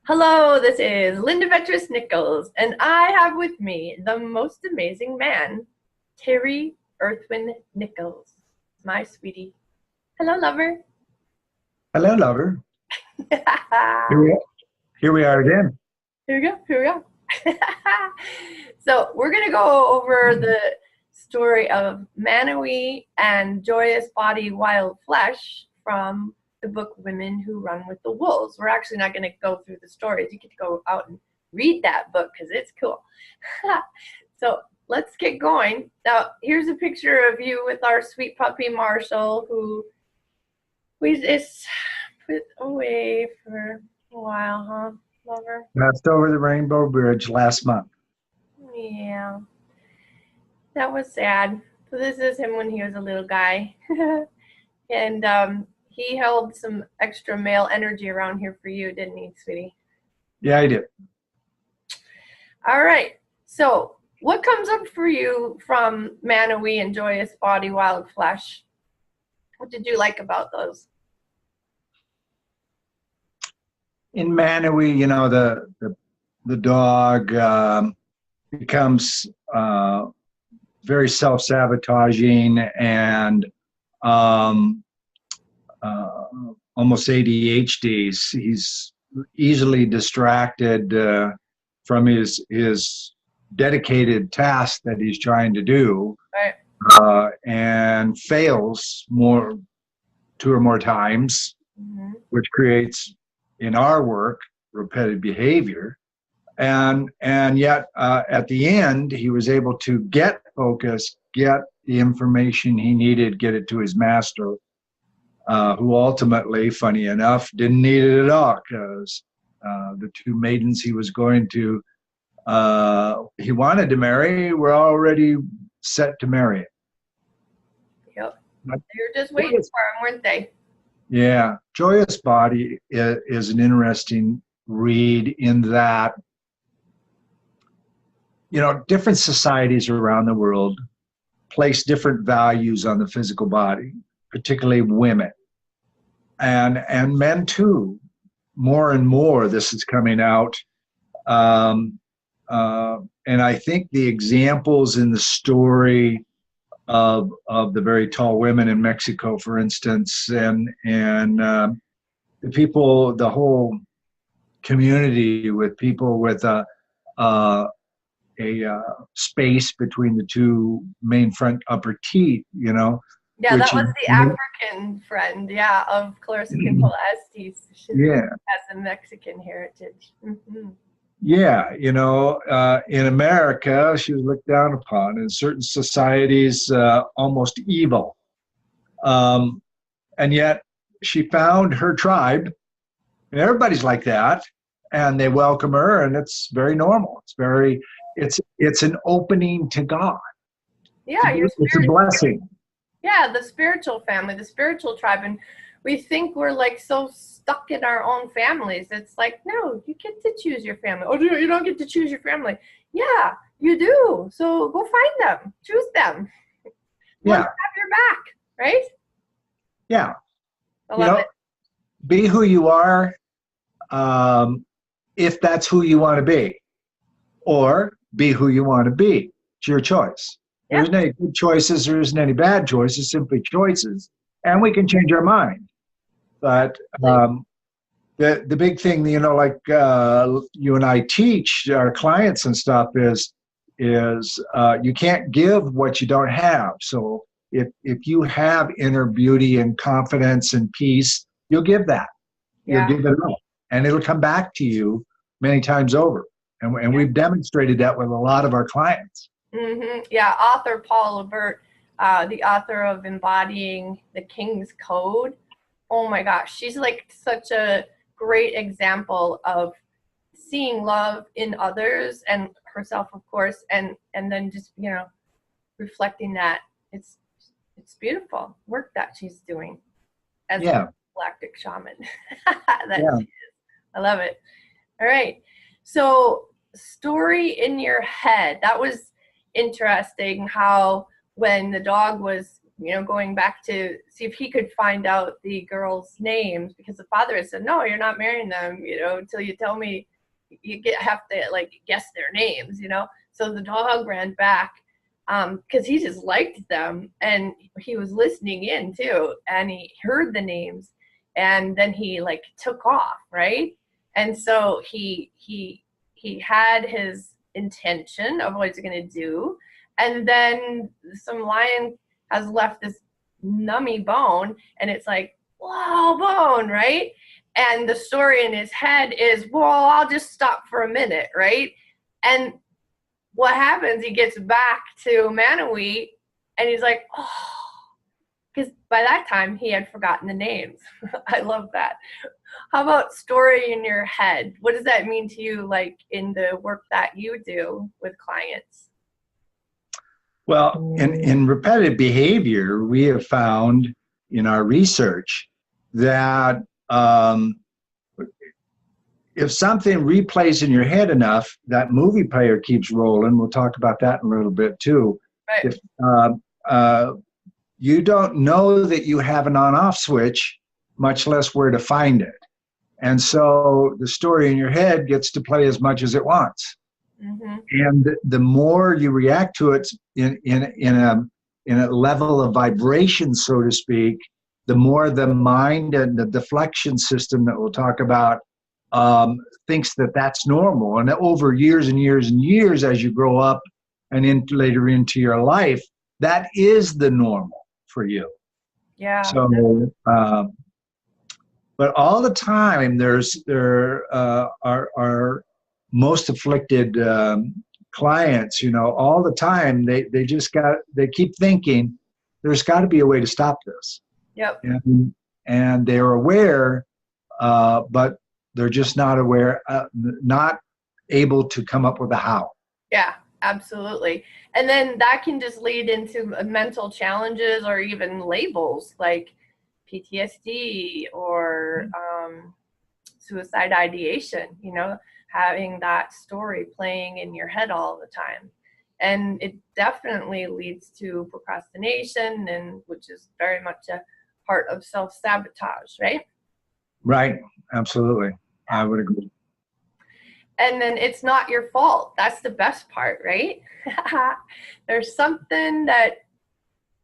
Hello, this is Linda Vettrus-Nichols, and I have with me the most amazing man, Terry Earthwind Nichols, my sweetie. Hello, lover. Hello, lover. Here Here we, here we are again. we go, here we go. So we're going to go over the story of Manawi and Joyous Body, Wild Flesh from the book Women Who Run with the Wolves. We're actually not going to go through the stories. You get to go out and read that book because it's cool. So let's get going. Now, here's a picture of you with our sweet puppy Marshall, who we just put away for a while, huh, lover? Passed over the Rainbow Bridge last month. Yeah, that was sad. So this is him when he was a little guy. And he held some extra male energy around here for you, didn't he, sweetie? Yeah, I did. All right. So what comes up for you from Manawi and Joyous Body, Wild Flesh? What did you like about those? In Manawi, the dog becomes very self-sabotaging and almost ADHD. He's easily distracted from his dedicated task that he's trying to do, Right. and fails two or more times, which creates in our work repetitive behavior. And yet at the end, he was able to get focused, get the information he needed, get it to his master, who ultimately, funny enough, didn't need it at all, because the two maidens he was he wanted to marry were already set to marry. Yep. They were just waiting for him, weren't they? Yeah. Joyous Body is an interesting read in that, different societies around the world place different values on the physical body, particularly women. And men too. More and more this is coming out. And I think the examples in the story of the very tall women in Mexico, for instance, and the whole community with people with a space between the two main front upper teeth, Yeah, that was the African friend, yeah, of Clarissa Pinkola Estes. She has a Mexican heritage. Mm-hmm. Yeah, in America, she was looked down upon. In certain societies, almost evil. And yet she found her tribe, and everybody's like that, and they welcome her, and it's very normal. It's an opening to God. Yeah, it's a blessing. Yeah, the spiritual family, the spiritual tribe. And we think we're like so stuck in our own families. It's like, no, you get to choose your family. Oh, you don't get to choose your family. Yeah, you do. So go find them, choose them. Yeah. Have your back, right? Yeah. I love it. Be who you are, if that's who you want to be, or be who you want to be. It's your choice. Yeah. There isn't any good choices. There isn't any bad choices, simply choices. And we can change our mind. But the big thing, like you and I teach our clients and stuff is you can't give what you don't have. So if you have inner beauty and confidence and peace, you'll give that. You'll give it up. And it'll come back to you many times over. And we've demonstrated that with a lot of our clients. Mm-hmm. Yeah, author Paul Levert, the author of Embodying the King's Code. Oh my gosh, she's like such a great example of seeing love in others and herself, of course, and then just reflecting that. It's beautiful work that she's doing as a galactic shaman. She is. I love it. All right, so story in your head. That was interesting. How when the dog was going back to see if he could find out the girls' names, because the father had said, no, you're not marrying them, until you tell me. Have to guess their names, So the dog ran back because he just liked them, and he was listening in too, and he heard the names, and then he took off, right? And so he had his intention of what he's going to do, and then some lion has left this nummy bone, and it's like, whoa, bone, right? And the story in his head is, well, I'll just stop for a minute, right? And what happens, he gets back to Manawi, and he's like, oh, because by that time he had forgotten the names. I love that. How about story in your head? What does that mean to you, in the work that you do with clients? Well, in repetitive behavior, we have found in our research that if something replays in your head enough, that movie player keeps rolling. We'll talk about that in a little bit too. Right. If you don't know that you have an on-off switch, much less where to find it. And so the story in your head gets to play as much as it wants. Mm-hmm. And the more you react to it in a level of vibration, so to speak, the more the mind and the deflection system that we'll talk about thinks that that's normal. And over years and years and years, as you grow up and later into your life, that is the normal for you. Yeah. So, but all the time, there are most afflicted clients, all the time, they keep thinking there's got to be a way to stop this. Yep. And they're aware, but they're just not aware, not able to come up with a how. Yeah, absolutely. And then that can just lead into mental challenges or even labels like PTSD or suicide ideation, having that story playing in your head all the time. And it definitely leads to procrastination, and which is very much a part of self-sabotage, right? Right. Absolutely. I would agree. And then it's not your fault. That's the best part, right? There's something that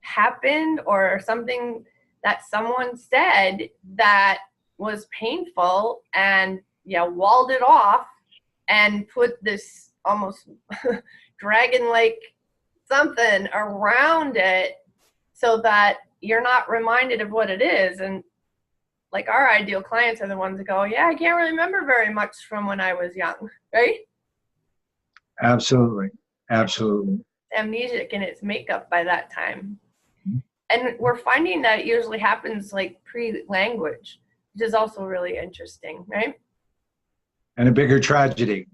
happened or something that someone said that was painful, and walled it off and put this almost dragon-like something around it so that you're not reminded of what it is. And our ideal clients are the ones that go, yeah, I can't really remember very much from when I was young, right? Absolutely. Absolutely. Amnesic in its makeup by that time. And we're finding that it usually happens pre-language, which is also really interesting, right? And a bigger tragedy.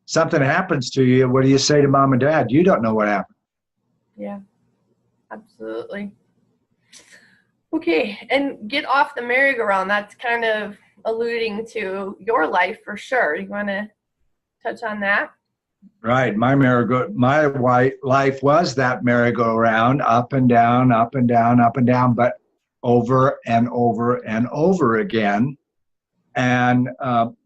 Something happens to you, what do you say to mom and dad? You don't know what happened. Yeah, absolutely. Okay, and get off the merry-go-round. That's kind of alluding to your life for sure. You want to touch on that? Right. My life was that merry-go-round, up and down, up and down, up and down, but over and over and over again. And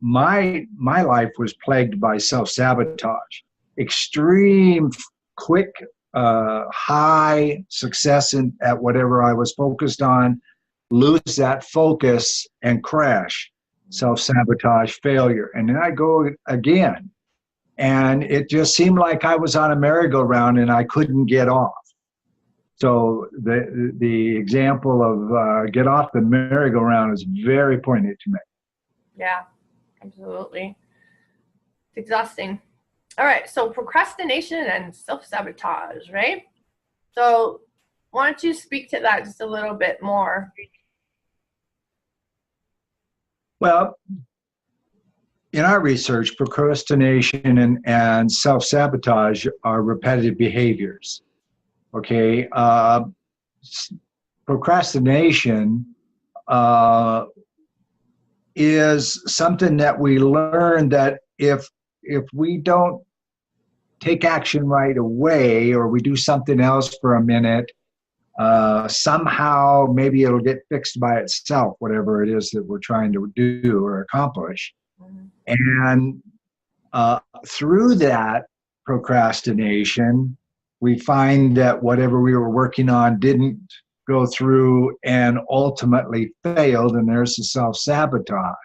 my life was plagued by self-sabotage, extreme, quick, high success at whatever I was focused on, lose that focus and crash, self-sabotage, failure. And then I go again. And it just seemed like I was on a merry-go-round and I couldn't get off. So the example of get off the merry-go-round is very poignant to me. Yeah, absolutely. It's exhausting. All right, so procrastination and self-sabotage, right? So why don't you speak to that just a little bit more? Well, in our research, procrastination and self-sabotage are repetitive behaviors. Okay, procrastination is something that we learn that if we don't take action right away, or we do something else for a minute, somehow maybe it'll get fixed by itself, whatever it is that we're trying to do or accomplish. And through that procrastination, we find that whatever we were working on didn't go through and ultimately failed, and there's the self-sabotage.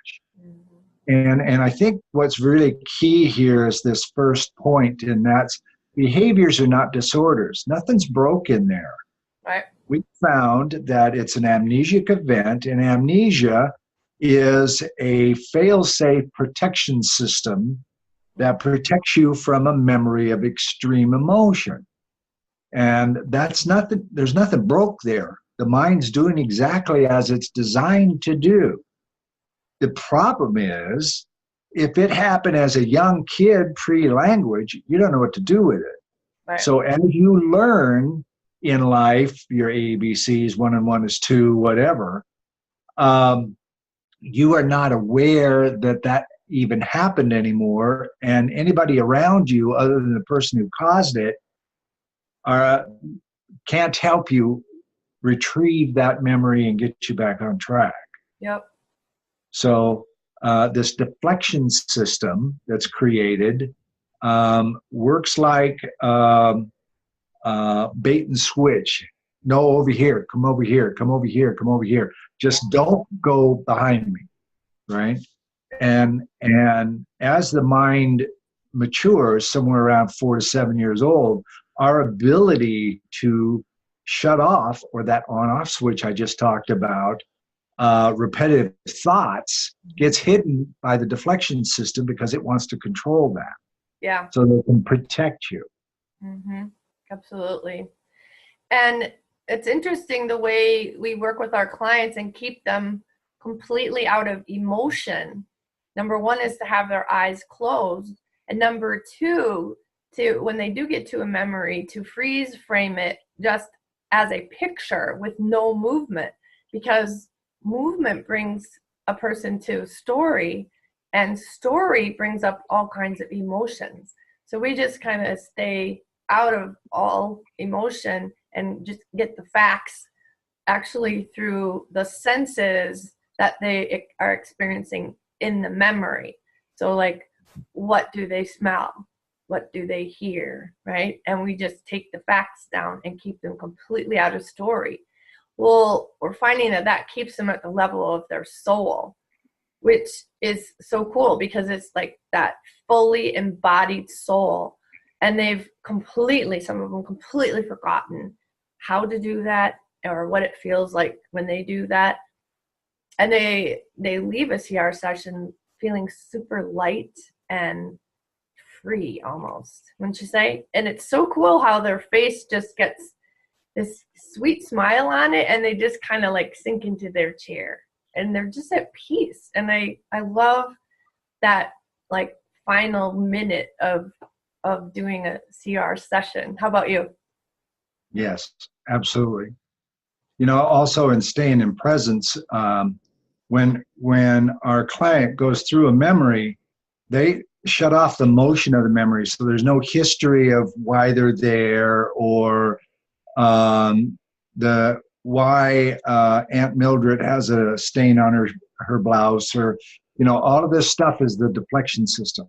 And I think what's really key here is this first point, and that's behaviors are not disorders. Nothing's broken there. Right. We found that it's an amnesic event, and amnesia is a fail-safe protection system that protects you from a memory of extreme emotion. And that's nothing, there's nothing broke there. The mind's doing exactly as it's designed to do. The problem is, if it happened as a young kid pre-language, you don't know what to do with it. Right. So as you learn in life, your ABCs, 1 and 1 is 2, whatever, you are not aware that that even happened anymore, and anybody around you other than the person who caused it can't help you retrieve that memory and get you back on track. Yep. So this deflection system that's created works like bait and switch. No, over here, come over here, come over here, come over here. Just don't go behind me, right? And as the mind matures, somewhere around 4 to 7 years old, our ability to shut off, or that on-off switch I just talked about, repetitive thoughts, gets hidden by the deflection system because it wants to control that. Yeah. So they can protect you. Mm-hmm. Absolutely. And it's interesting the way we work with our clients and keep them completely out of emotion. Number one is to have their eyes closed. And number two, to when they do get to a memory, to freeze frame it just as a picture with no movement, because movement brings a person to story, and story brings up all kinds of emotions. So we just kind of stay out of all emotion and just get the facts actually through the senses that they are experiencing in the memory. So like, what do they smell? What do they hear, right? And we just take the facts down and keep them completely out of story. Well, we're finding that that keeps them at the level of their soul, which is so cool because it's like that fully embodied soul. And they've completely, some of them completely forgotten how to do that or what it feels like when they do that. And they leave a CR session feeling super light and free almost, wouldn't you say? And it's so cool how their face just gets this sweet smile on it, and they just kind of like sink into their chair and they're just at peace. And I love that like final minute of doing a CR session. How about you? Yes, absolutely. You know, also in staying in presence, when our client goes through a memory, they shut off the motion of the memory. So there's no history of why they're there, or the why Aunt Mildred has a stain on her blouse, or, you know, all of this stuff is the deflection system.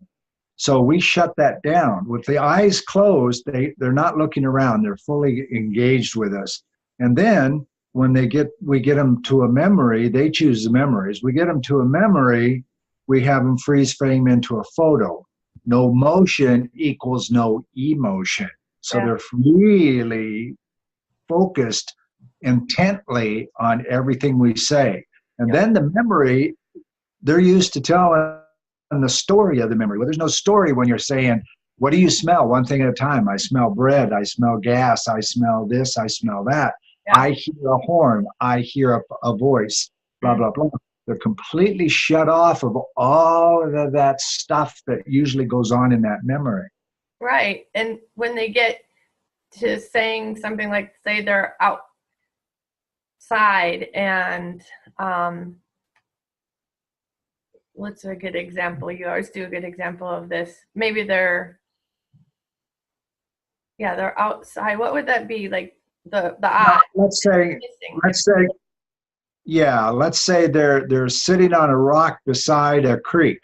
So we shut that down. With the eyes closed, they're not looking around. They're fully engaged with us. And then when we get them to a memory, they choose the memories. We get them to a memory, we have them freeze frame into a photo. No motion equals no emotion. So they're really focused intently on everything we say. And then the memory, they're used to telling the story of the memory. Well, there's no story when you're saying, what do you smell? One thing at a time. I smell bread. I smell gas. I smell this. I smell that. Yeah. I hear a horn. I hear a voice, blah, blah, blah. They're completely shut off of all of that stuff that usually goes on in that memory. Right. And when they get to saying something like, say they're outside and what's a good example? You always do a good example of this. Maybe they're outside. What would that be? Like the eye. let's say, Missing. let's say, yeah, let's say they're sitting on a rock beside a creek.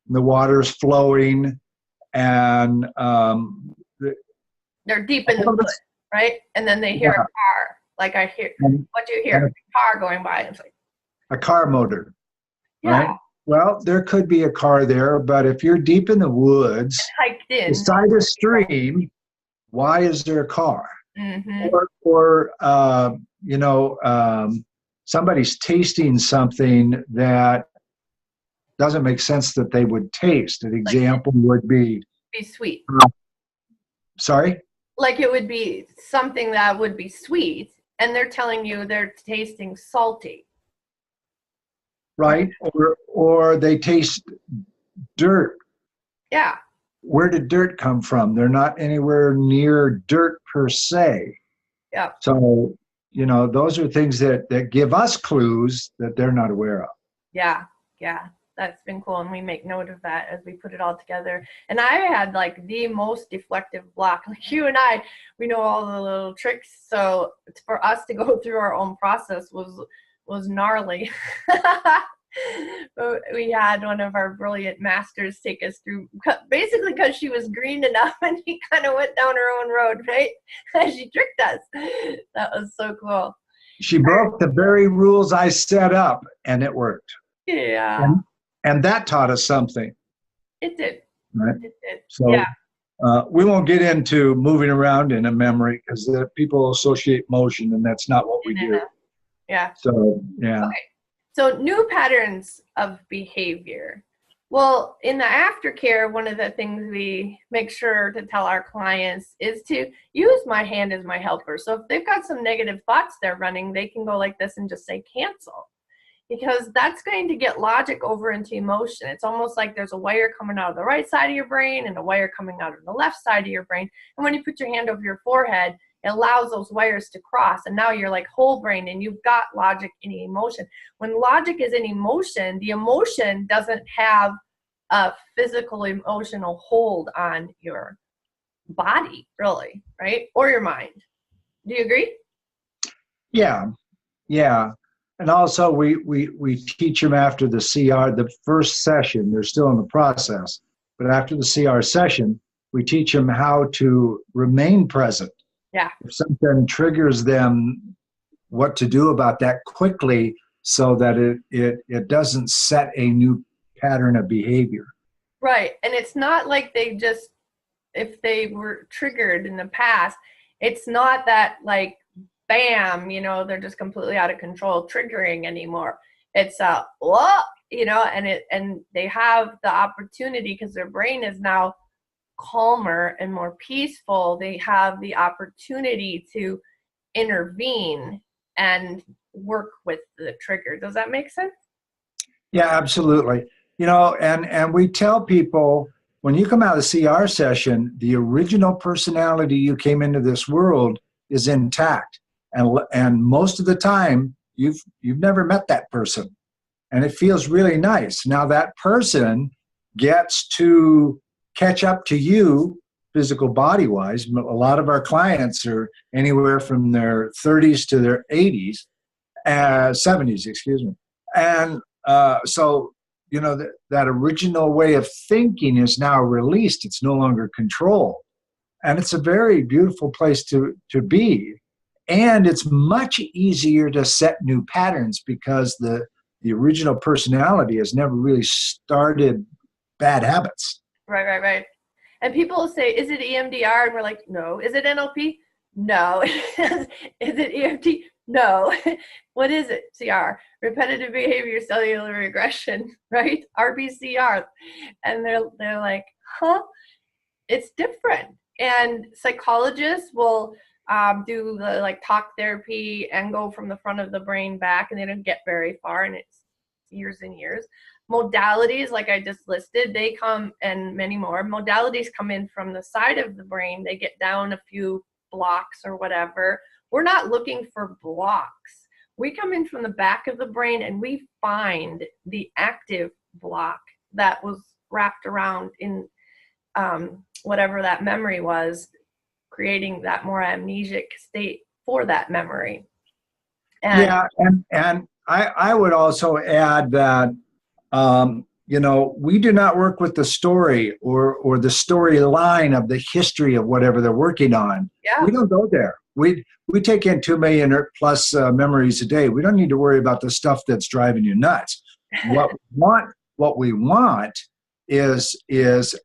The water's flowing, and They're deep in the woods, right? And then they hear a yeah, car. Like I hear, what do you and hear? A car going by. It's like, a car motor, yeah, right? Well, there could be a car there, but if you're deep in the woods, hiked in. beside a stream, why is there a car? Mm-hmm. Or somebody's tasting something that doesn't make sense that they would taste. An example would be, Be sweet. sorry? Like it would be something that would be sweet, and they're telling you they're tasting salty. Right? Or they taste dirt. Yeah. Where did dirt come from? They're not anywhere near dirt per se. Yeah. So, those are things that give us clues that they're not aware of. Yeah. Yeah. That's been cool. And we make note of that as we put it all together. And I had like the most deflective block. Like you and I, we know all the little tricks. So for us to go through our own process was gnarly. But we had one of our brilliant masters take us through, basically because she was green enough and she kind of went down her own road, right? And she tricked us. That was so cool. She broke the very rules I set up, and it worked. Yeah. And that taught us something. It did. Right? It did. So yeah. We won't get into moving around in a memory because people associate motion, and that's not what we do. Yeah. So, yeah. Okay. So new patterns of behavior. Well, in the aftercare, one of the things we make sure to tell our clients is to use my hand as my helper. So if they've got some negative thoughts they're running, they can go like this and just say cancel. Because that's going to get logic over into emotion. It's almost like there's a wire coming out of the right side of your brain and a wire coming out of the left side of your brain. And when you put your hand over your forehead, it allows those wires to cross. And now you're like whole brain and you've got logic in emotion. When logic is in emotion, the emotion doesn't have a physical emotional hold on your body, really, right? Or your mind. Do you agree? Yeah. Yeah. And also, we teach them after the CR, the first session. They're still in the process, but after the CR session, we teach them how to remain present. Yeah. If something triggers them, what to do about that quickly, so that it doesn't set a new pattern of behavior. Right, and it's not like they just, if they were triggered in the past, it's not that like bam, they're just completely out of control triggering anymore. It's what, and they have the opportunity because their brain is now calmer and more peaceful. They have the opportunity to intervene and work with the trigger. Does that make sense? Yeah, absolutely. And we tell people, when you come out of the CR session, the original personality you came into this world is intact. And most of the time, you've never met that person, and it feels really nice. Now that person gets to catch up to you, physical body wise. A lot of our clients are anywhere from their 30s to their 80s, 70s, excuse me. And so that original way of thinking is now released. It's no longer controlled, and it's a very beautiful place to be. And it's much easier to set new patterns because the original personality has never really started bad habits. Right. And people say, is it EMDR? And we're like, no. Is it NLP? No. Is it EFT? No. What is it? CR, repetitive behavior cellular regression, right? RBCR. And they're like, huh? It's different. And psychologists will do the like talk therapy and go from the front of the brain back, and they don't get very far, and it's years and years. Modalities, like I just listed, they come, and many more modalities come in from the side of the brain. They get down a few blocks or whatever. We're not looking for blocks. We come in from the back of the brain and we find the active block that was wrapped around in whatever that memory was, creating that more amnesic state for that memory. And yeah, and I would also add that we do not work with the story or the storyline of the history of whatever they're working on. yeah, We don't go there. We take in 2 million or plus memories a day. We don't need to worry about the stuff that's driving you nuts. What we want is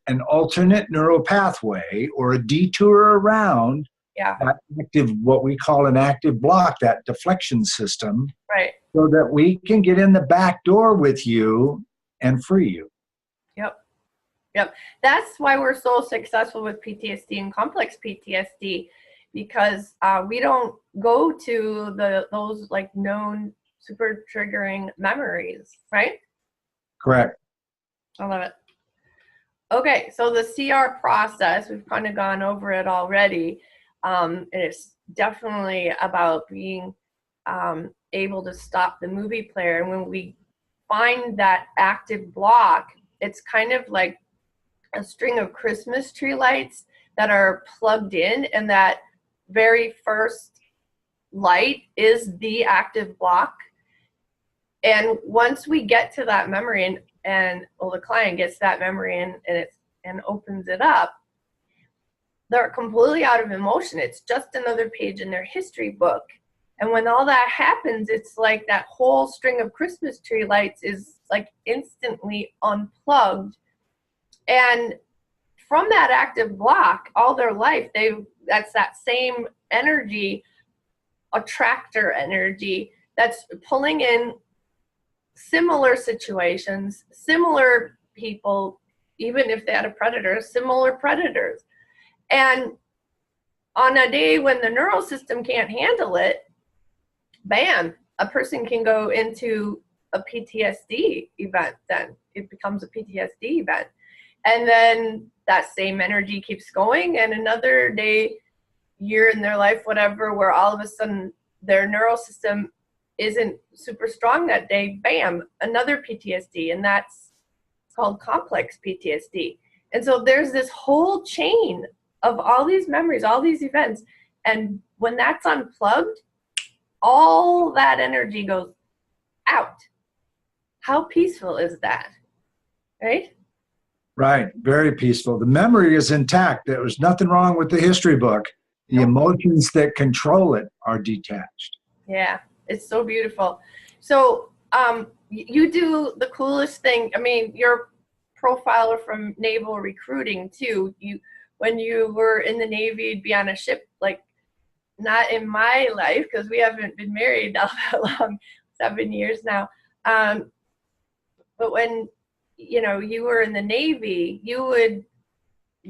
an alternate neural pathway or a detour around yeah, that active, what we call an active block, that deflection system, right. so that we can get in the back door with you and free you. Yep. Yep. That's why we're so successful with PTSD and complex PTSD, because we don't go to those like known super triggering memories, right? Correct. I love it. Okay, so the CR process, we've kind of gone over it already. And it's definitely about being able to stop the movie player. And when we find that active block, it's kind of like a string of Christmas tree lights that are plugged in, and that very first light is the active block. And once we get to that memory and the client gets that memory and opens it up, they're completely out of emotion. It's just another page in their history book. And when all that happens, it's like that whole string of Christmas tree lights is like instantly unplugged. And from that active block, all their life, that's that same energy, attractor energy, that's pulling in similar situations, similar people, even if they had a predator, similar predators. And on a day when the neural system can't handle it, bam, a person can go into a PTSD event. Then it becomes a PTSD event. And then that same energy keeps going, and another day, year in their life, whatever, where all of a sudden their neural system isn't super strong that day, bam, another PTSD, and that's called complex PTSD. And so there's this whole chain of all these memories, all these events, and when that's unplugged, all that energy goes out. How peaceful is that, right? Right, very peaceful. The memory is intact. There was nothing wrong with the history book. The emotions that control it are detached. Yeah, it's so beautiful. So you do the coolest thing. I mean, you're a profiler from naval recruiting too. When you were in the Navy, you'd be on a ship, like not in my life because we haven't been married all that long, 7 years now. But when you were in the Navy, you would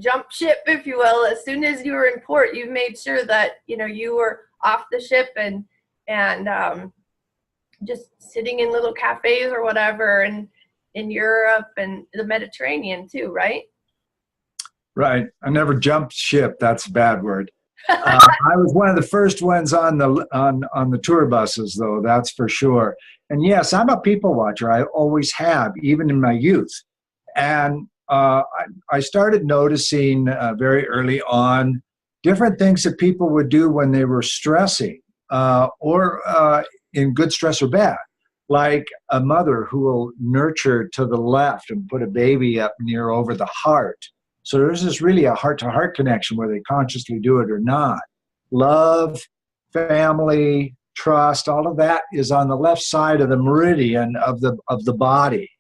jump ship, if you will. As soon as you were in port, you made sure that you were off the ship and just sitting in little cafes or whatever, and in Europe and the Mediterranean too, right? Right. I never jumped ship. That's a bad word. I was one of the first ones on the tour buses, though. That's for sure. And yes, I'm a people watcher. I always have, even in my youth. And I started noticing very early on different things that people would do when they were stressing, or in good stress or bad. Like a mother who will nurture to the left and put a baby up near over the heart. So there's this really a heart-to-heart connection, whether they consciously do it or not. Love, family, trust, all of that is on the left side of the meridian of the body.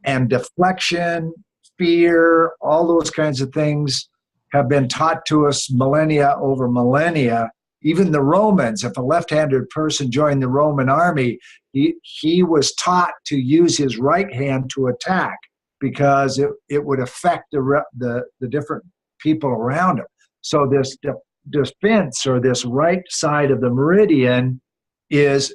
And deflection, fear, all those kinds of things have been taught to us millennia over millennia. Even the Romans, if a left-handed person joined the Roman army, he was taught to use his right hand to attack, because it would affect the different people around him. So this defense, or this right side of the meridian,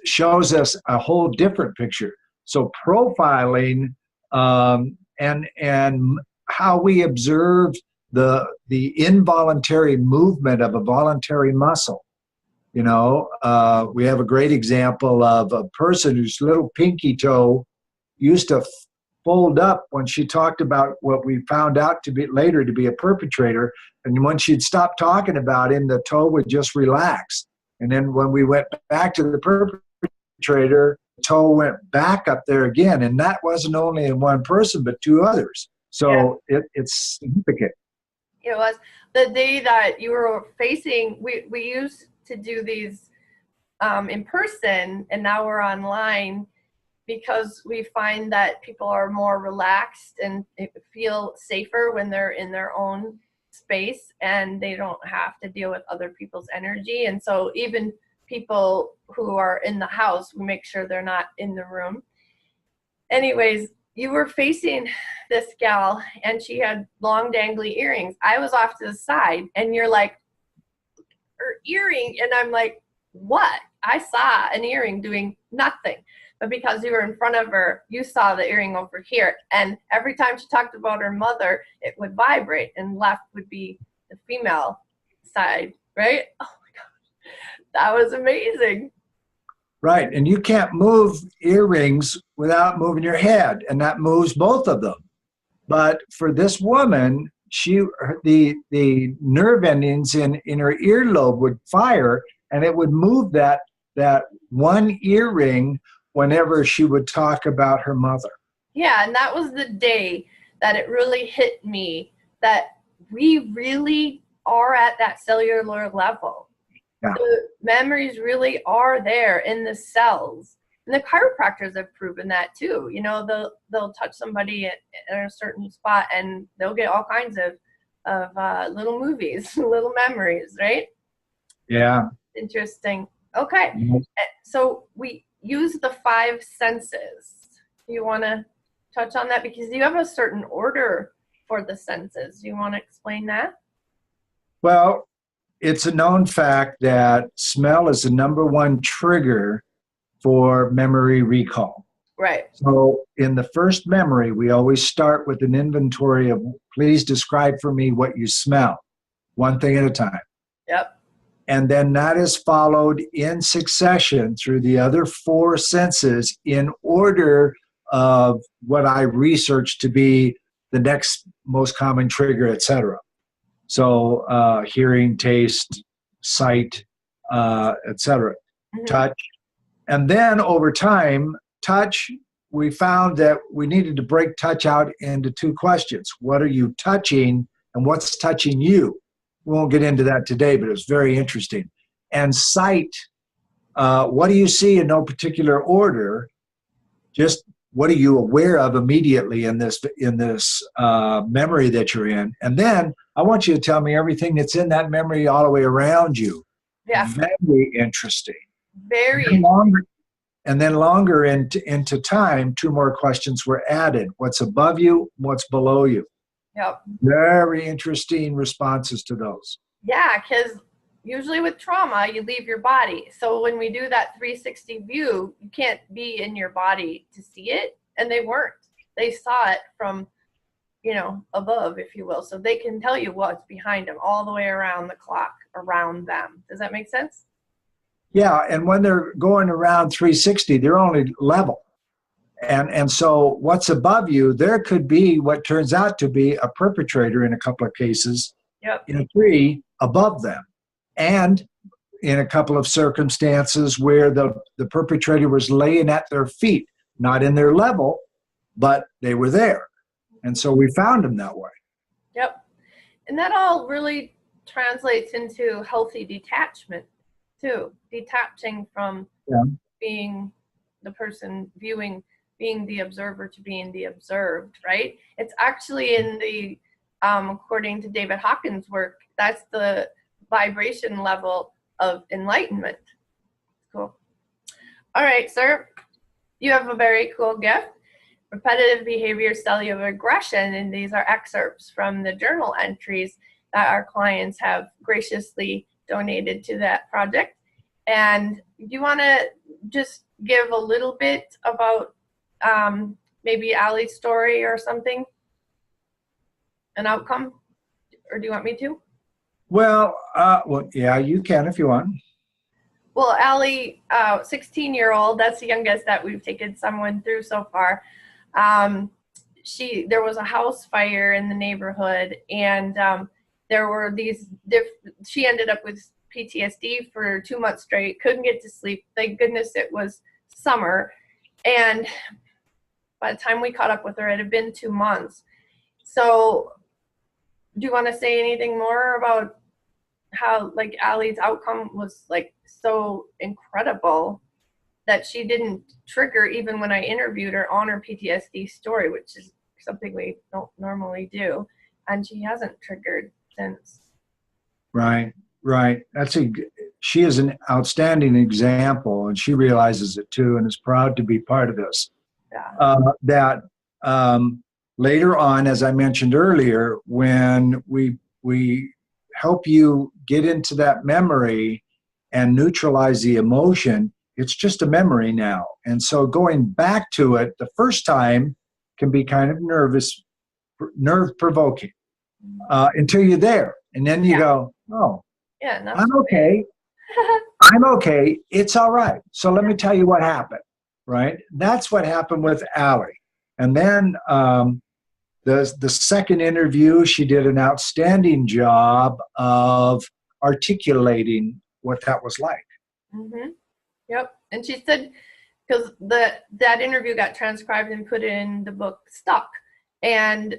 shows us a whole different picture. So profiling and how we observe the involuntary movement of a voluntary muscle. We have a great example of a person whose little pinky toe used to fold up when she talked about what we found out to be a perpetrator. And when she'd stop talking about him, the toe would just relax. And then when we went back to the perpetrator, the toe went back up there again. And that wasn't only in one person, but two others. So it's significant. It was the day that you were facing, we used to do these in person, and now we're online because we find that people are more relaxed and feel safer when they're in their own space and they don't have to deal with other people's energy. And so even people who are in the house, we make sure they're not in the room. Anyways, you were facing this gal and she had long dangly earrings. I was off to the side and you're like, her earring. And I'm like, what? I saw an earring doing nothing. But because you were in front of her, you saw the earring over here. And every time she talked about her mother, it would vibrate, and left would be the female side, right? Oh my gosh, that was amazing. Right. And you can't move earrings without moving your head, and that moves both of them. But for this woman, the nerve endings in her earlobe would fire, and it would move that one earring whenever she would talk about her mother. Yeah, and that was the day that it really hit me that we really are at that cellular level. Yeah. The memories really are there in the cells. And the chiropractors have proven that too. You know, they'll touch somebody at a certain spot and they'll get all kinds of little movies, little memories, right? Yeah. Interesting. Okay. Mm-hmm. So we use the five senses. Do you want to touch on that? Because you have a certain order for the senses. Do you want to explain that? Well, it's a known fact that smell is the number one trigger for memory recall. Right. So in the first memory, we always start with an inventory of, please describe for me what you smell, one thing at a time. Yep. And then that is followed in succession through the other four senses in order of what I researched to be the next most common trigger, etc. So hearing, taste, sight, etc. Mm-hmm. Touch. And then over time, touch, we found that we needed to break touch out into two questions. What are you touching and what's touching you? We won't get into that today, but it was very interesting. And sight, what do you see in no particular order? Just what are you aware of immediately in this memory that you're in? And then I want you to tell me everything that's in that memory all the way around you. Yeah. Very interesting. Very. And then longer into time, two more questions were added. What's above you? What's below you? Yep. Very interesting responses to those. Yeah, because usually with trauma, you leave your body. So when we do that 360 view, you can't be in your body to see it. And they weren't. They saw it from, above, if you will. So they can tell you what's behind them all the way around the clock, around them. Does that make sense? Yeah, and when they're going around 360, they're only level. And so what's above you, there could be what turns out to be a perpetrator in a couple of cases, yep, in a tree above them. And in a couple of circumstances where the perpetrator was laying at their feet, not in their level, but they were there. And so we found them that way. Yep. And that all really translates into healthy detachment too. Detaching from being the person viewing, being the observer to being the observed, right? It's actually in the, according to David Hawkins' work, that's the vibration level of enlightenment. Cool. All right, sir. You have a very cool gift. Repetitive behavior, cellular aggression, and these are excerpts from the journal entries that our clients have graciously donated to that project. And do you want to just give a little bit about maybe Allie's story or something? An outcome? Or do you want me to? Well, yeah, you can if you want. Well, Allie, 16-year-old, that's the youngest that we've taken someone through so far. There was a house fire in the neighborhood, and there were these she ended up with PTSD for 2 months straight, couldn't get to sleep. Thank goodness it was summer. And by the time we caught up with her, it had been 2 months. So do you want to say anything more about how like Allie's outcome was like so incredible that she didn't trigger even when I interviewed her on her PTSD story, which is something we don't normally do, and she hasn't triggered since. Right, right. She is an outstanding example, and she realizes it too, and is proud to be part of this. Yeah. That later on, as I mentioned earlier, when we help you get into that memory and neutralize the emotion, it's just a memory now. And so going back to it the first time can be kind of nerve provoking until you're there. And then you go, oh, yeah, I'm okay. I'm okay. It's all right. So let me tell you what happened, right? That's what happened with Allie. And then the second interview, she did an outstanding job of articulating what that was like. Mm-hmm. Yep. And she said, because that interview got transcribed and put in the book Stuck. And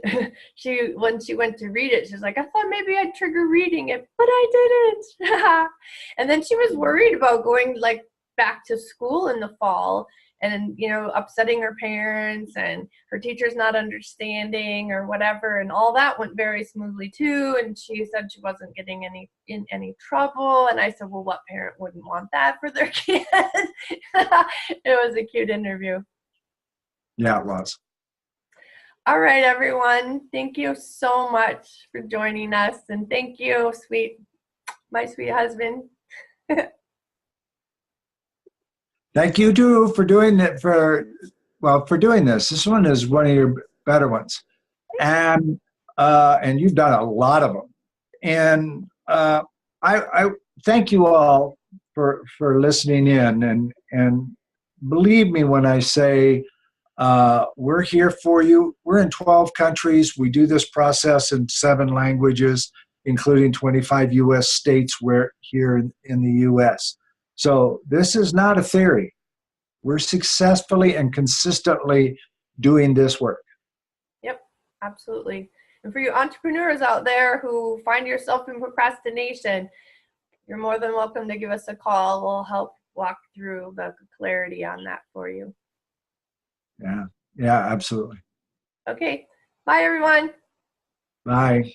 when she went to read it, she's like, I thought maybe I'd trigger reading it, but I didn't. And then she was worried about going like back to school in the fall and, you know, upsetting her parents and her teachers not understanding or whatever. And all that went very smoothly too. And she said she wasn't getting in any trouble. And I said, well, what parent wouldn't want that for their kid? It was a cute interview. Yeah, it was. All right, everyone. Thank you so much for joining us. And thank you, my sweet husband. Thank you too for doing it for doing this. This one is one of your better ones. And you've done a lot of them. And I thank you all for listening in, and believe me when I say we're here for you. We're in 12 countries. We do this process in 7 languages, including 25 U.S. states. We're here in the U.S. So this is not a theory. We're successfully and consistently doing this work. Yep, absolutely. And for you entrepreneurs out there who find yourself in procrastination, you're more than welcome to give us a call. We'll help walk through the clarity on that for you. Yeah, absolutely. Okay. Bye, everyone. Bye.